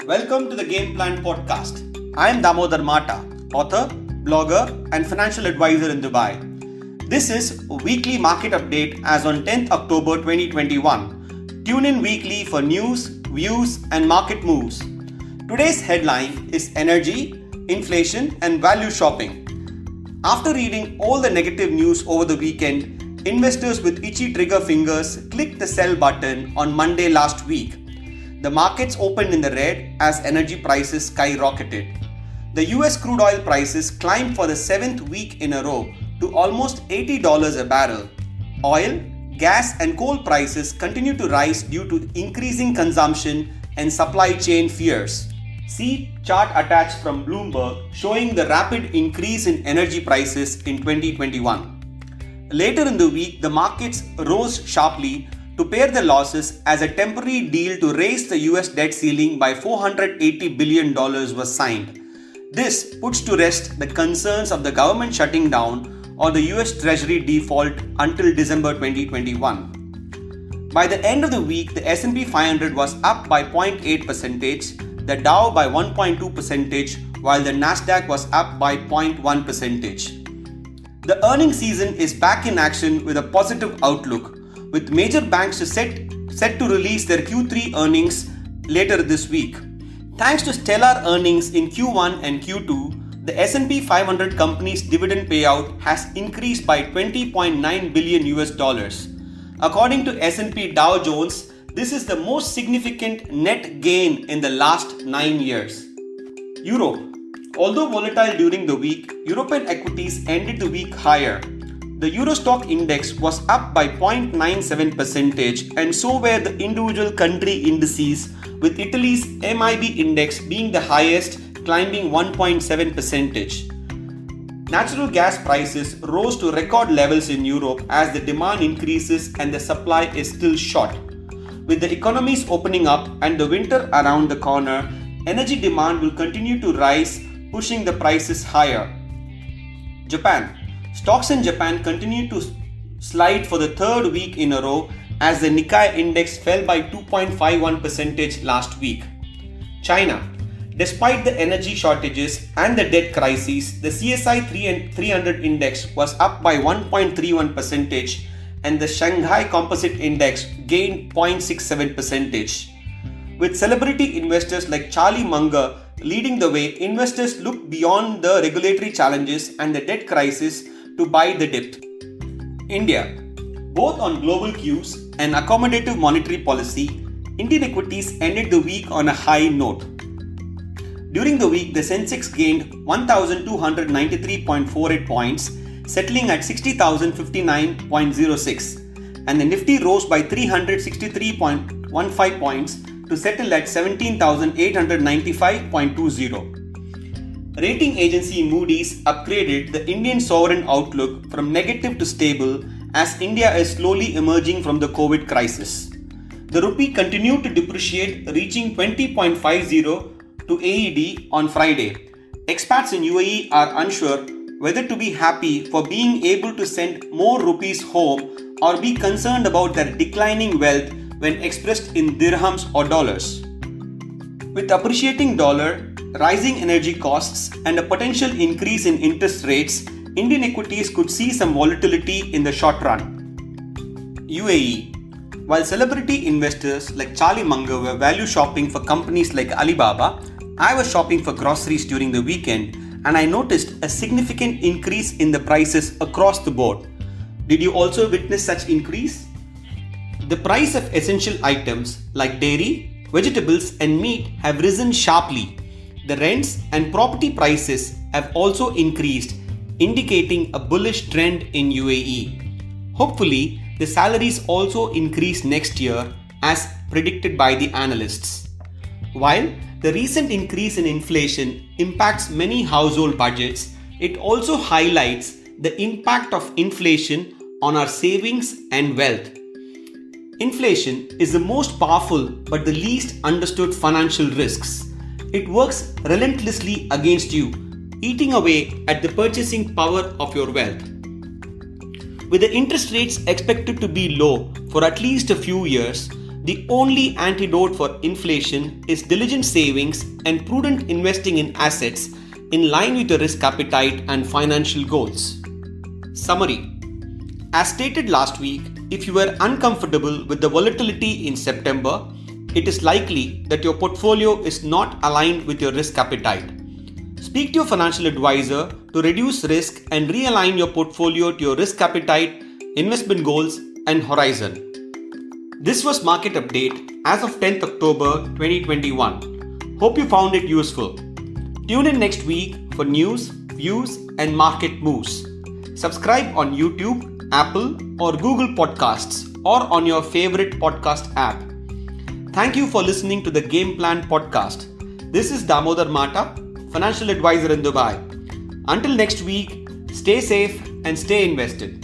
Welcome to the Game Plan Podcast. I am Damodar Mata, author, blogger, and financial advisor in Dubai. This is a weekly market update as on 10th October 2021. Tune in weekly for news, views, and market moves. Today's headline is energy, inflation, and value shopping. After reading all the negative news over the weekend, investors with itchy trigger fingers clicked the sell button on Monday last week. The markets opened in the red as energy prices skyrocketed. The US crude oil prices climbed for the 7th week in a row to almost $80 a barrel. Oil, gas, and coal prices continue to rise due to increasing consumption and supply chain fears. See chart attached from Bloomberg showing the rapid increase in energy prices in 2021. Later in the week, the markets rose sharply to pare the losses as a temporary deal to raise the US debt ceiling by $480 billion was signed. This puts to rest the concerns of the government shutting down or the US Treasury default until December 2021. By the end of the week, the S&P 500 was up by 0.8%, the Dow by 1.2%, while the Nasdaq was up by 0.1%. The earnings season is back in action with a positive outlook, with major banks set to release their Q3 earnings later this week. Thanks to stellar earnings in Q1 and Q2, the S&P 500 company's dividend payout has increased by $20.9 billion. According to S&P Dow Jones, this is the most significant net gain in the last 9 years. Europe. Although volatile during the week, European equities ended the week higher. The Euro Stock Index was up by 0.97% and so were the individual country indices, with Italy's MIB index being the highest, climbing 1.7%. Natural gas prices rose to record levels in Europe as the demand increases and the supply is still short. With the economies opening up and the winter around the corner, energy demand will continue to rise, pushing the prices higher. Japan. Stocks in Japan continue to slide for the third week in a row as the Nikkei index fell by 2.51% last week. China. Despite the energy shortages and the debt crisis, the CSI 300 index was up by 1.31% and the Shanghai Composite Index gained 0.67%. With celebrity investors like Charlie Munger leading the way, investors look beyond the regulatory challenges and the debt crisis to buy the dip. India. Both on global cues and accommodative monetary policy, Indian equities ended the week on a high note. During the week, the Sensex gained 1,293.48 points, settling at 60,059.06, and the Nifty rose by 363.15 points to settle at 17,895.20. Rating agency Moody's upgraded the Indian sovereign outlook from negative to stable as India is slowly emerging from the COVID crisis. The rupee continued to depreciate, reaching 20.50 to AED on Friday. Expats in UAE are unsure whether to be happy for being able to send more rupees home or be concerned about their declining wealth when expressed in dirhams or dollars. With appreciating dollar, rising energy costs, and a potential increase in interest rates, Indian equities could see some volatility in the short run. UAE. While celebrity investors like Charlie Munger were value shopping for companies like Alibaba, I was shopping for groceries during the weekend and I noticed a significant increase in the prices across the board. Did you also witness such increase? The price of essential items like dairy, vegetables, and meat have risen sharply. The rents and property prices have also increased, indicating a bullish trend in UAE. Hopefully, the salaries also increase next year as predicted by the analysts. While the recent increase in inflation impacts many household budgets, it also highlights the impact of inflation on our savings and wealth. Inflation is the most powerful but the least understood financial risks. It works relentlessly against you, eating away at the purchasing power of your wealth. With the interest rates expected to be low for at least a few years, The only antidote for inflation is diligent savings and prudent investing in assets in line with your risk appetite and financial goals. Summary. As stated last week, if you were uncomfortable with the volatility in September, it is likely that your portfolio is not aligned with your risk appetite. Speak to your financial advisor to reduce risk and realign your portfolio to your risk appetite, investment goals, and horizon. This was Market Update as of 10th October 2021. Hope you found it useful. Tune in next week for news, views, and market moves. Subscribe on YouTube, Apple, or Google Podcasts, or on your favorite podcast app. Thank you for listening to the Game Plan Podcast. This is Damodar Mata, financial advisor in Dubai. Until next week, stay safe and stay invested.